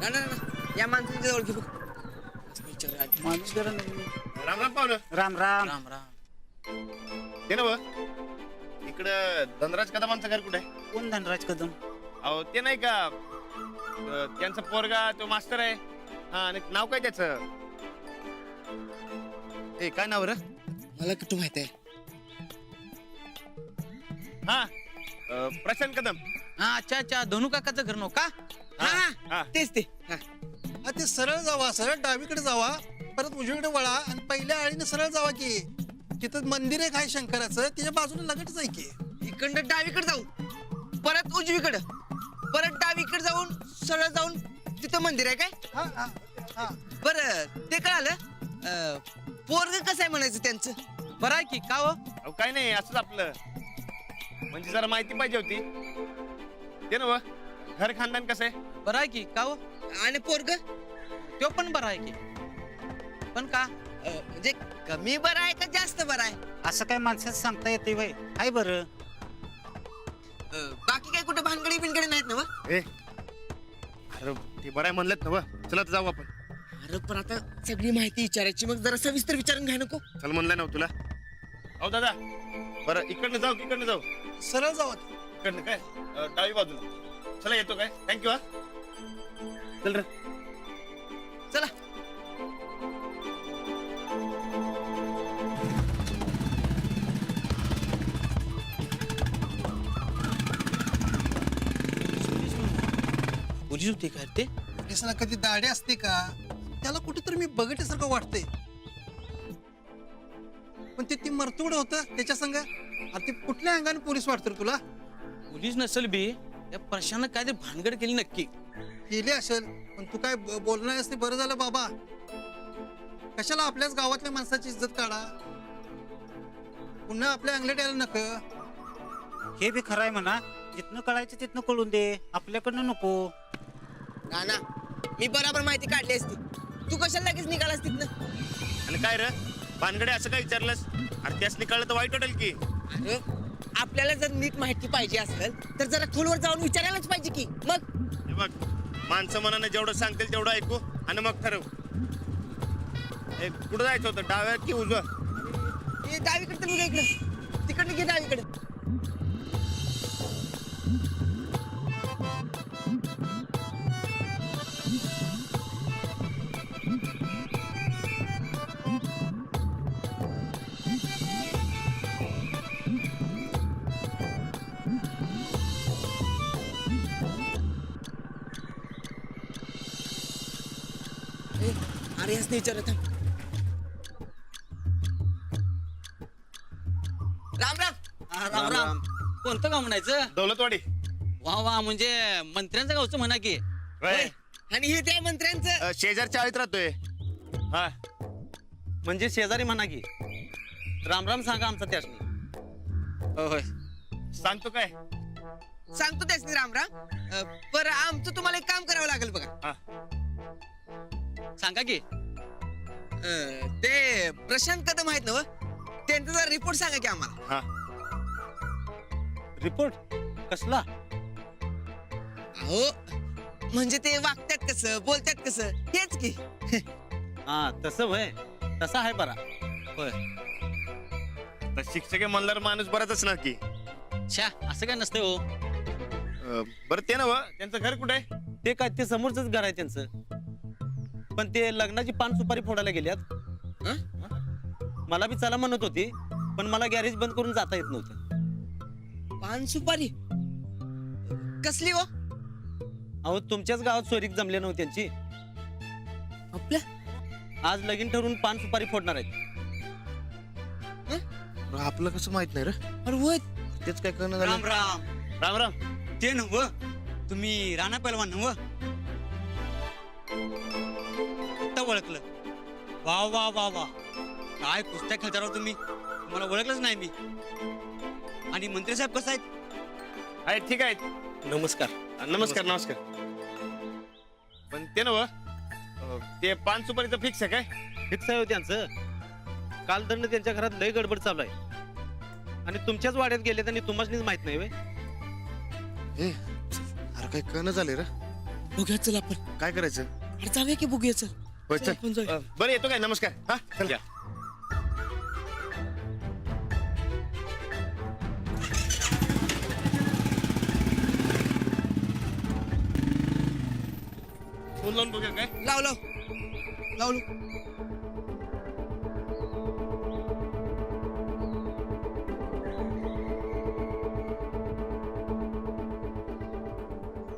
ना ना ना या माणसाच्या जवळ घे बघ. माणूस जरा राम राम पाहुणं. राम राम. राम राम. ते ना इकडं धनराज कदमांचं घर कुठे आहे? कोण धनराज कदम? अहो ते नाही का त्यांचा पोरगा तो मास्तर आहे. हा आणि नाव काय त्याचं? ए काय नाव रे? मला कुठं माहित आहे? हा प्रशांत कदम. हा अच्छा अच्छा धनु काकाचं घर नो का? हा तेच ते. हा हा ते सरळ जावा, सरळ डावीकडे जावा, परत उजवीकडे वळा आणि पहिल्या आळीने सरळ जावा की तिथं मंदिर आहे काय शंकराचं, त्याच्या बाजूने लगेच आहे की. इकडं डावीकडे जाऊ, परत उजवीकडे, परत डावीकडे जाऊन सरळ जाऊन तिथं मंदिर आहे काय? हा हा हा. बरं ते कळालं. पोरग कसं आहे म्हणायचं त्यांचं? बरं आहे की का हो? अहो काय नाही असंच आपलं म्हणजे जरा माहिती पाहिजे होती. ते ना घर खानदान कसं आहे? बरं आहे की का हो? आणि पोरग तो पण बरा आहे की पण का? म्हणजे कमी बरं आहे का जास्त बरं आहे? असं काय माणसाचं सांगता येते वय? हाय बरं. बाकी काय कुठं भानगडी बिनगडी नाहीत ना? ए अरे ते बरं आहे म्हणलेत ना चला तर जाऊ आपण. अरे पण आता सगळी माहिती विचारायची, मग जरा सविस्तर विचारून घ्या नको? चल म्हणलं ना तुला. अहो दादा बरं इकडनं जाऊ की इकडनं जाऊ? सरळ जावा. इकडनं काय डावी बाजूला. चला येतो काय? थँक्यू. हा चल रे. चला. पोलीस होते का ते? पोलिसाला कधी दाढी असते का? त्याला कुठेतरी मी बघितल्यासारखं वाटतंय. पण ते मरतुड होतं त्याच्या संग. अरे ते कुठल्या अंगाने पोलीस वाटतं तुला? पोलीस नसेल बी या प्रशांत काय ते भानगड केली नक्की. केली असेल पण तू काय बोलणार असते. बरं झालं बाबा, कशाला आपल्याच गावातल्या माणसाची इज्जत काढा, पुन्हा आपल्या अंगलट यायला नक. हे बी खरं आहे म्हणा. जिथनं कळायचं तिथनं कळून दे, आपल्याकडनं नको. ना ना मी बरोबर माहिती काढली असती. तू कशाला लगेच निघालास तिथनं? आणि काय रे भानगडे असं काय विचारलंस? अरे त्यास निकाळलं तर वाईट वाटेल की. अरे आपल्याला जर नीट माहिती पाहिजे असेल तर जरा खोलवर जाऊन विचारायलाच पाहिजे की. मग हे बघ माणसं मनाने जेवढं सांगतील तेवढं ऐकू आणि मग ठरव. कुठं जायचं होतं, डाव्या की उजव्या? हे डावीकडे तर निघा, इकडं तिकडनं घे डावीकडे. अरे याच नाही विचारत. राम राम. राम राम. कोणतं गाव म्हणायचं? दौलतवाडी. वा वा म्हणजे मंत्र्यांचं गावचं म्हणा की. होय. आणि हे त्या मंत्र्यांचं शेजारच्या आळीत राहतोय. हा म्हणजे शेजारी म्हणा की. राम राम सांगा आमचा त्यासनी. होय सांगतो काय? सांगतो त्यासनी राम राम. पर आमचं तुम्हाला एक काम करावं लागेल बघा. हा सांगा की. ते प्रशांत कदम आहेत ना, त्यांचा जरा रिपोर्ट सांगा की आम्हाला. हा रिपोर्ट कसला? अहो म्हणजे ते वागतात कसं, बोलतात कसं, हेच की. हा तसं होय. तसं आहे बरा. होय. तर शिक्षक म्हणल्यावर माणूस बराच असणार की. छा असं काय नसतंय हो. बरं ते ना त्यांचं घर कुठे आहे? ते काय ते समोरच घर आहे त्यांचं. पण ते लग्नाची पान सुपारी फोडायला गेल्यात. मला बी चला म्हणत होती पण मला गॅरेज बंद करून जाता येत नव्हतं. पान सुपारी कसली हो? अहो तुमच्याच गावात सोयरीक जमले नव्हती त्यांची. आपल्या आज लगीन ठरवून पान सुपारी फोडणार आहेत. आपलं कसं माहित नाही रे. अरे होय. तेच काय करणं राम झालं. राम. राम राम. ते नव्ह तुम्ही राणा पैलवान नव्ह? आता ओळखलं. वा वा वा वा काय कुस्त्या खेळता राव तुम्ही. तुम्हाला ओळखलंच नाही मी. आणि मंत्री साहेब कसं आहेत? आहेत ठीक आहेत. नमस्कार. नमस्कार नमस्कार. पण ते ना ते पान सुपारीचं फिक्स आहे काय? फिक्स आहे हो त्यांचं. काल दंड त्यांच्या घरात लय गडबड चालू आहे. आणि तुमच्याच वाड्यात गेले त्यांनी तुम्हाच माहित नाही. अरे काय करणं झाले रे. बघूया चल आपण. काय करायचं? अरे जाऊया की बघूया चल. होय, चल, चल. आपण जाऊया. बरं येतो काय? नमस्कार. हा चल. फोन लावून बघूया काय? लाव लाव लाव लाव.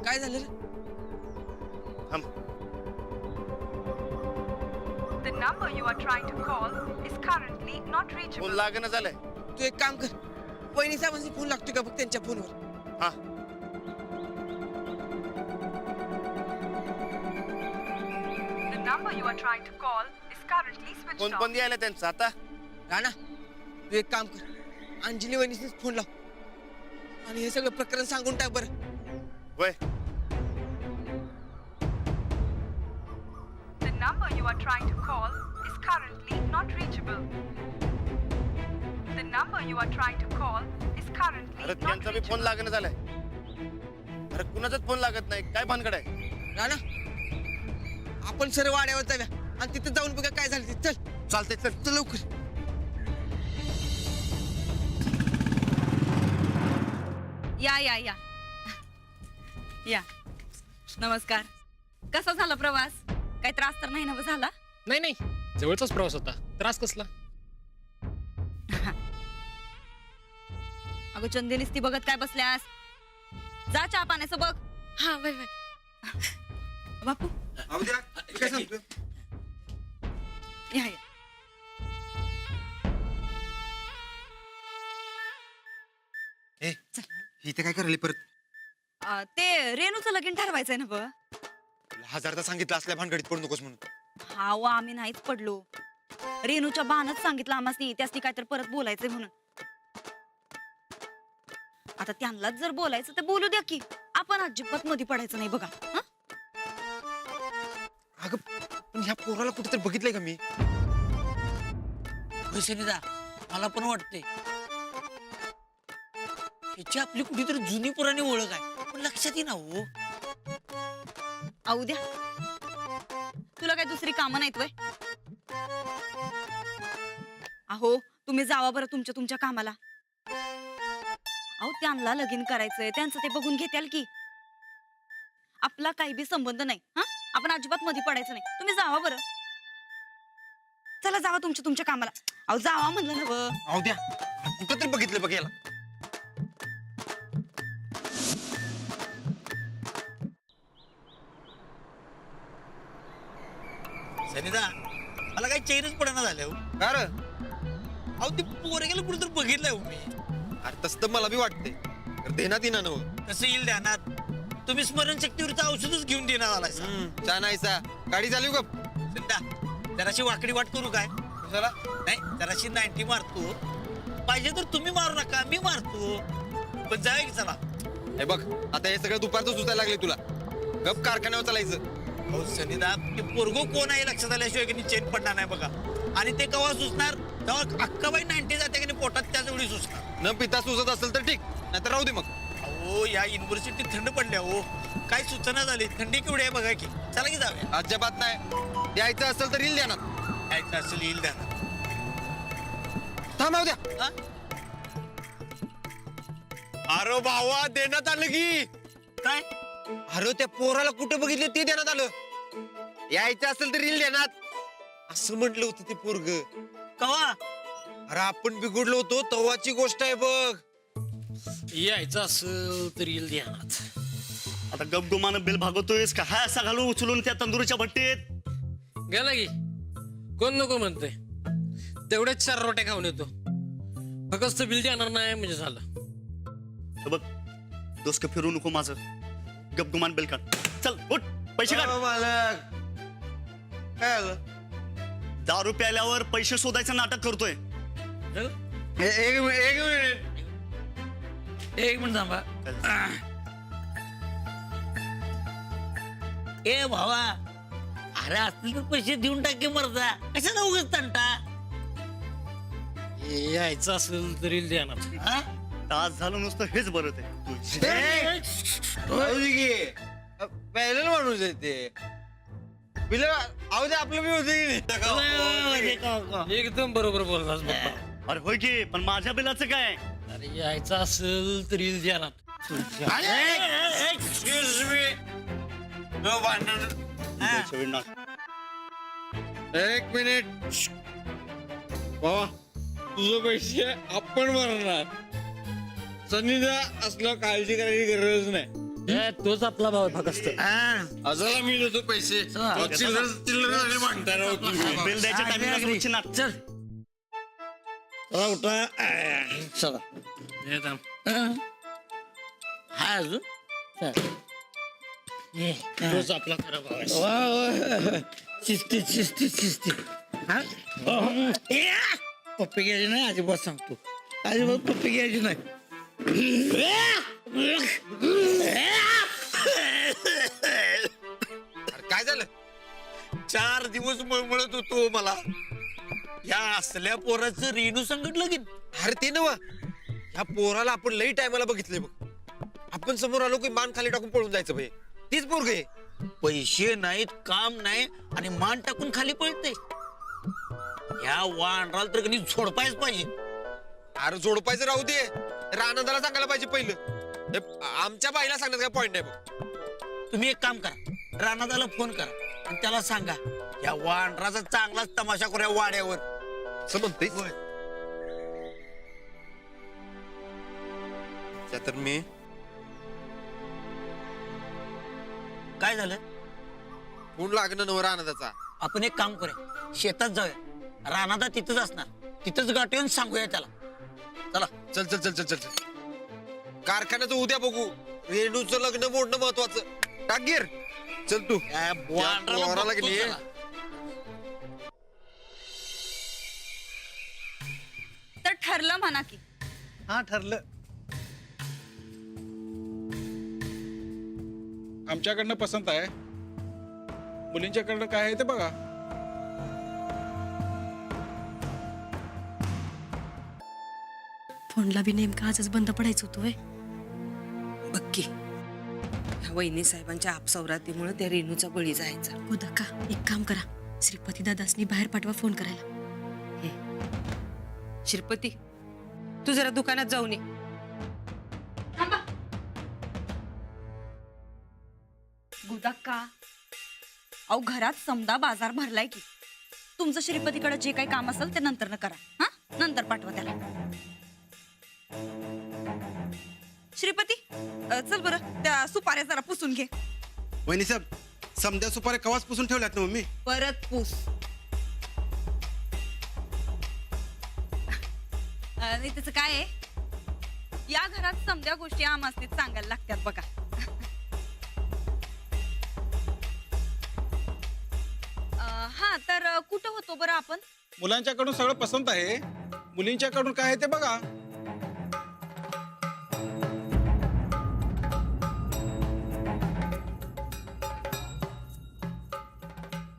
काय झालं रे? थांब. The number you are trying to call is currently not phone reachable. लागणं झालंय. तू एक काम कर, वहिनी साहेबांचा फोन लागतोय का बघ त्यांच्या फोनवर. हा The number you are trying to call is currently switched phone off. बंद यायला त्यांचा आता. राणा तू एक काम कर, अंजली वहिनीच फोन लाव आणि हे सगळं प्रकरण सांगून टाक बरं. वय The number you are trying to call is currently not reachable. The number you are trying to call is currently अरे not त्यांचा बी फोन reachable. लागणं झालाय. अरे कुणाचाच फोन लागत नाही. काय भानगड आहे? राणा आपण सर्व वाड्यावर जाऊया आणि तिथे जाऊन बघा काय झालं ते. चल चालतंय चल. चल लवकर. या या या या नमस्कार. कसा झाला प्रवास? काही त्रास तर नाही ना झाला? नाही नाही, जवळचाच प्रवास होता. त्रास कसला? अगं चंदेलीस ती बघत काय बसल्यास? जा चहा पाण्याचं बघ. हा वय वय बापू या या. इथे काय करायला परत? ते रेणूचं लगीन ठरवायचंय ना ब. हजारदा सांगितलं असल्या भानगडीत पडू नकोस म्हणून. हा व आम्ही नाहीच पडलो. रेणूच्या बाणच सांगितलं आम्हाला त्यासनी काहीतरी परत बोलायचंय म्हणून. आता त्यांनाच जर बोलायचं तर बोलू द्या की. आपण अजिबात मध्ये पडायचं नाही बघा. हं? अगं पण ह्या पोराला कुठेतरी बघितलंय का मी? सुनीता मला पण वाटते याची आपली कुठेतरी जुनी पुराणी ओळख आहे, पण लक्षात येईना हो. आऊ द्या. तुला काय दुसरी कामं नाहीत वय? अहो तुम्ही जावा बरं तुमच्या कामाला. अहो त्यांना लगीन करायचंय, त्यांचं ते बघून घेत्याल की. आपला काही बी संबंध नाही. हा आपण अजिबात मध्ये पडायचं नाही. तुम्ही जावा बरं. चला जावा तुमच्या कामाला. अहो जावा म्हणलं ना व. अहो द्या, कुठं तरी बघितलं बघ याला. सुनीता मला काही चैनच पडना झालं हो. का रे? अहो ते पोरग्याला कुठेतरी बघितलंय हो मी. अरे तसं तर मला बी वाटते. तर देण्यात येणार ना हो. कसं येईल ध्यानात? तुम्ही स्मरणशक्तीवरचं औषधच घेऊन देणार आलाय सा. छान आहे सा. गाडी चालू का? सुनीता जराशी वाकडी वाट करू काय? कशाला? नाही जराशी 90 मारतो. पाहिजे तर तुम्ही मारू नका, मी मारतो. पण जाऊया की चला. हे बघ आता हे सगळं दुपारचं सुचायला लागले तुला. गप कारखान्यावर चालायचं. हो सनीदा ते पोरगो कोण आहे लक्षात आल्याशिवाय की चेन पडणार नाही बघा. आणि ते केव्हा सुचणार तेव्हा अक्काबाई 90 जाते की पोटात त्याच वेळी सुचणार. न पिता सुचत असेल तर ठीक, नाहीतर राहू दे मग. अहो या युनिव्हर्सिटीत थंड पडल्या हो. काय सूचना झाली? थंडी केवढी आहे बघा की. चला की जाऊया. अजिबात नाही. द्यायचं असेल तर येईल देणार. ऐकलं असेल येईल द्या. थांबव द्या. हा? अरे भावा देण्यात आलं की. काय अरे त्या पोराला कुठे बघितलं ते देण्यात आलं. यायचं असेल तर येईल देण्यात असं म्हटलं होतं ते पोरग. कवा? अरे आपण बिघडलो होतो तेव्हाची गोष्ट आहे बघ. यायचं असं तर येईल ध्यानात. आता गपगुमानं बिल भागवतोयस का? हा असा घालून उचलून त्या तंदुरीच्या भट्टीत. गेला की कोण नको म्हणते. तेवढेच 4 रोट्या खाऊन येतो. फक्त बिल देणार नाही म्हणजे झालं. हे बघ डोसकं फिरू नको माझं. गपगुमान बिल काढ. चल उठ पैसे काढ. मालक काय आलं? दारू प्यायल्यावर पैसे शोधायचं नाटक करतोय. एक मिनिट. एक मिनिट थांबा. ए भावा अरे असतील तर पैसे देऊन टाके मरता. कशाला उगाच तंटा? यायचं असेल तर येईल ध्यानात. हा? तास झालं नुसतं हेच बरं ते. पहिलं माणूस आहे ते बिल अहो ते आपलं मी होते एकदम बरोबर बोललास बाप्पा. अरे होय की पण माझ्या बिलाचं काय अरे यायचं असेल तर येईल ध्यानात. एक्सक्यूज मी नो भांडण एक मिनिट बाबा तुझं पैसे आपण भरणार सनीला असलं काळजी करायची गरज नाही. तोच आपला भाव फक्त. असाला मी देतो पैसे चिल्लर मागता राव तुम्ही. बिल द्यायच्या टायमिंगला उचलणार. चल चला उठा चला हे थांब. हाय अजून तोच आपला खरा भाव आहे. शिस्ती पप्पी घ्यायची नाही अजिबात सांगतो अजिबात पप्पी घ्यायची नाही. काय झालं 4 दिवस मळमळत होतो मला या असल्या पोराचं रेणू संकट लगीन. अरे ते नव ह्या पोराला आपण लई टायमाला बघितलंय बघ. आपण समोर आलो की मान खाली टाकून पळून जायचं भाई. तीच पोरग आहे. पैसे नाहीत काम नाही आणि मान टाकून खाली पळते. या वांडराला तर कधी झोडपायच पाहिजे. अरे जोडपायचं राहू दे रानंदाला सांगायला पाहिजे पहिलं. हे आमच्या बाईला सांगण्यात काय पॉइंट नाही बघ. तुम्ही एक काम करा रानादाला फोन करा आणि त्याला सांगा या वांडराचा चांगलाच तमाशा करूया वाड्यावर. असं म्हणतेस त्या तर मी काय झालं फोन लागणं नव रानंदाचा. आपण एक काम करूया शेतात जाऊया रानादा तिथंच असणार तिथंच गाठून सांगूया त्याला. चला चल चल चल चल चल चल कारखान्याचं उद्या बघू. रेणूचं लग्न मोडणं महत्वाचं. टाक गिर चल तू. या वांडराला पोराला की बघतो नाही. चला. तर ठरलं म्हणा की. हा ठरलं. आमच्याकडनं पसंत आहे मुलींच्याकडनं काय आहे ते बघा. फोनला बी नेमका आजच बंद पडायचं होतं व्हय. बक्की ह्या वहिनी साहेबांच्या आपसौरातीमुळे त्या रेणूचा बळी जायचा. उद्या का एक काम करा श्रीपती दादासनी बाहेर पाठवा फोन करायला. श्रीपती तू जरा दुकानात जाऊन ये. गुदाक्का अहो घरात समदा बाजार भरलाय की. तुमचं श्रीपतीकडे जे काही काम असेल ते नंतर करा. हा नंतर पाठवा त्याला. श्रीपती चल बरं त्या सुपाऱ्या जरा पुसून घे. वहिनी साहेब समद्या सुपाऱ्या कवाच पुसून ठेवल्यात ना मम्मी. परत पूस. आणि त्याचं काय आहे या घरात समद्या गोष्टी आमासनीच सांगायला लागतात बघा. हा तर कुठं होतो बरं आपण. मुलांच्याकडून सगळं पसंत आहे मुलींच्याकडून काय आहे ते बघा.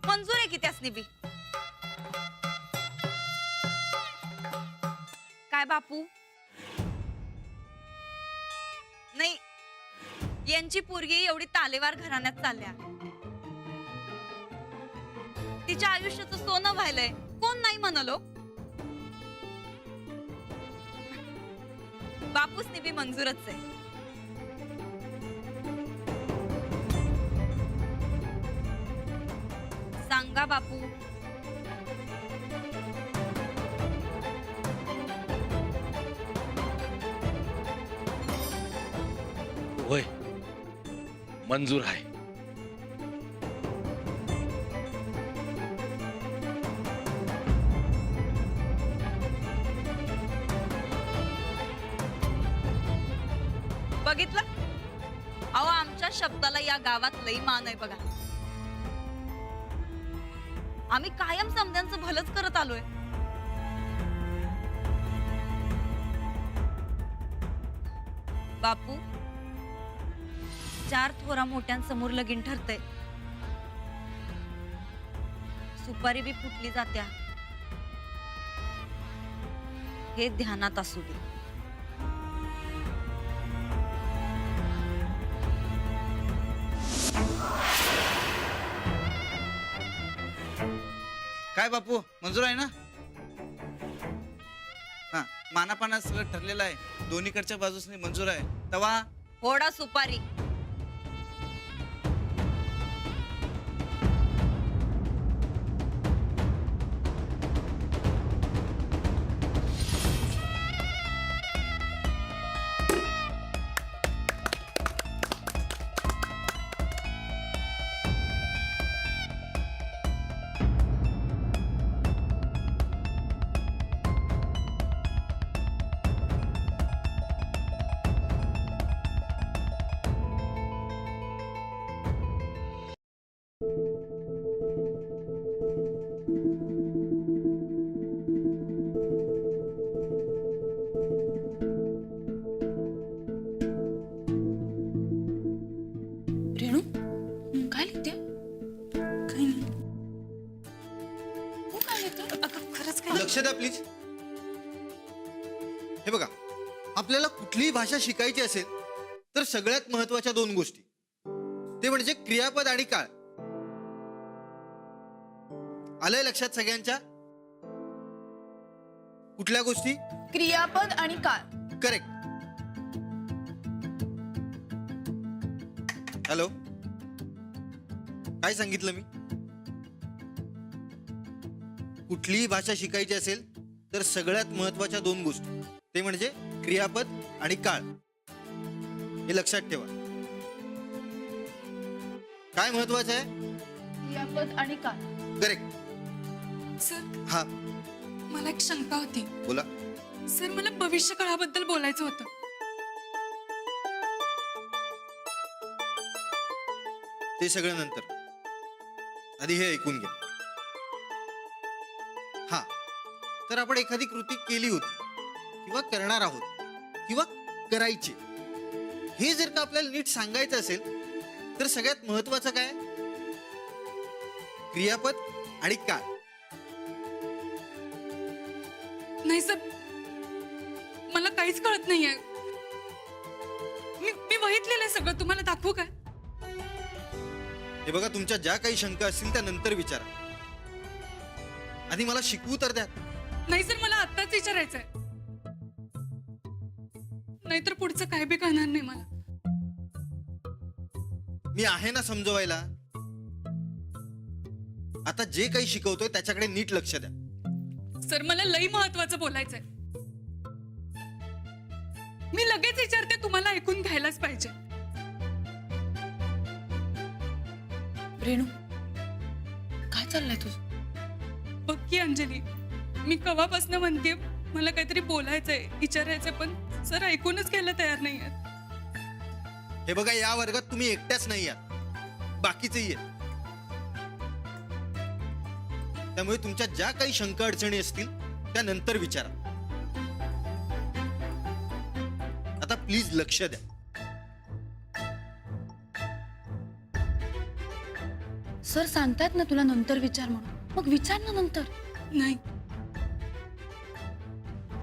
मंजूर आहे की त्यासनी बी. काय बापू नाही यांची पोरगी एवढी तालेवार घराण्यात चालल्या. तिच्या आयुष्याचं सोनं व्हायलंय कोण नाही म्हणालो. बापूसनी बी मंजूरच आहे. सांगा बापू. होय मंजूर आहे. बघितलं अहो आमच्या शब्दाला या गावात लई मान आहे बघा. आम्ही कायम समद्यांचं भलंच करत आलोय. बापू 4 थोरा मोठ्यांसमोर लगीन ठरतंय. सुपारी बी फुटली जात्या हे ध्यानात असू दे. काय बापू मंजूर आहे ना? हा मानापाना सगळं ठरलेलं आहे, दोन्हीकडच्या बाजूसनी मंजूर आहे. तवा फोडा सुपारी. रेणू काय लिहिते काही नाही. तू काय लिहिते? अगं खरंच काय? लक्ष द्या प्लीज. हे बघा, आपल्याला कुठलीही भाषा शिकायची असेल तर सगळ्यात महत्वाच्या 2 गोष्टी, ते म्हणजे क्रियापद आणि काळ. आलंय लक्षात सगळ्यांच्या? कुठल्या गोष्टी? क्रियापद आणि काळ. करेक्ट. हॅलो, काय सांगितलं मी? कुठलीही भाषा शिकायची असेल तर सगळ्यात महत्वाच्या 2 गोष्टी, ते म्हणजे क्रियापद आणि काळ. हे लक्षात ठेवा. काय महत्वाचं आहे? क्रियापद आणि काळ. करेक्ट. सर हा मला एक शंका होती. बोला. सर मला भविष्य काळाबद्दल बोलायचं होतं. ते सगळं नंतर, आधी हे ऐकून घ्या. हा, तर आपण एखादी कृती केली होती किंवा करणार आहोत किंवा करायची, हे जर का आपल्याला नीट सांगायचं असेल तर सगळ्यात महत्वाचं काय? क्रियापद आणि काळ. नाही सर, मला काहीच कळत नाहीये. मी वहीत लिहिलंय सगळं, तुम्हाला दाखवू काय? हे बघा, तुमच्या ज्या काही शंका असतील त्या नंतर विचारा, आधी मला शिकवू तर द्या. नाही सर, मला आत्ताच विचारायचंय, नाहीतर पुढचं काय बी कळणार नाही मला. मी आहे ना समजवायला. आता जे काही शिकवतोय त्याच्याकडे नीट लक्ष द्या. सर मला लई महत्वाचं बोलायचंय. मी लगेच विचारते, तुम्हाला ऐकून घ्यायलाच पाहिजे. रेणू काय चाललंय तुझं? बघ की अंजली, मी कवापासून म्हणते मला काहीतरी बोलायचंय, विचारायचंय, पण सर ऐकूनच घ्यायला तयार नाही आहेत. हे बघा, या वर्गात तुम्ही एकट्याच नाही आहात, बाकीचेही आहेत. त्यामुळे तुमच्या ज्या काही शंका अडचणी असतील त्या नंतर विचारा. आता प्लीज लक्ष द्या. सर सांगतायत ना तुला नंतर विचार म्हणून, मग विचार ना नंतर. नाही,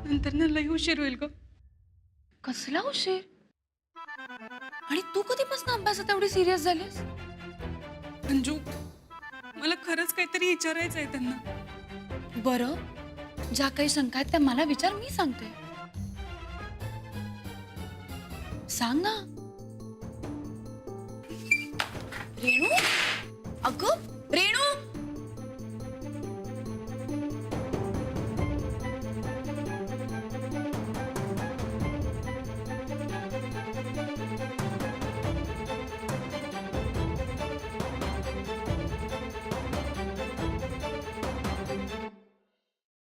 नंतर ना लई उशीर होईल ग. कसला उशीर? आणि तू कधीपासून अभ्यासात एवढी सिरियस झालीस? अंजू, मला खरंच काहीतरी विचारायचं आहे त्यांना. बरं, ज्या काही शंका आहेत त्या मला विचार, मी सांगते. सांग ना. रेणू, अगं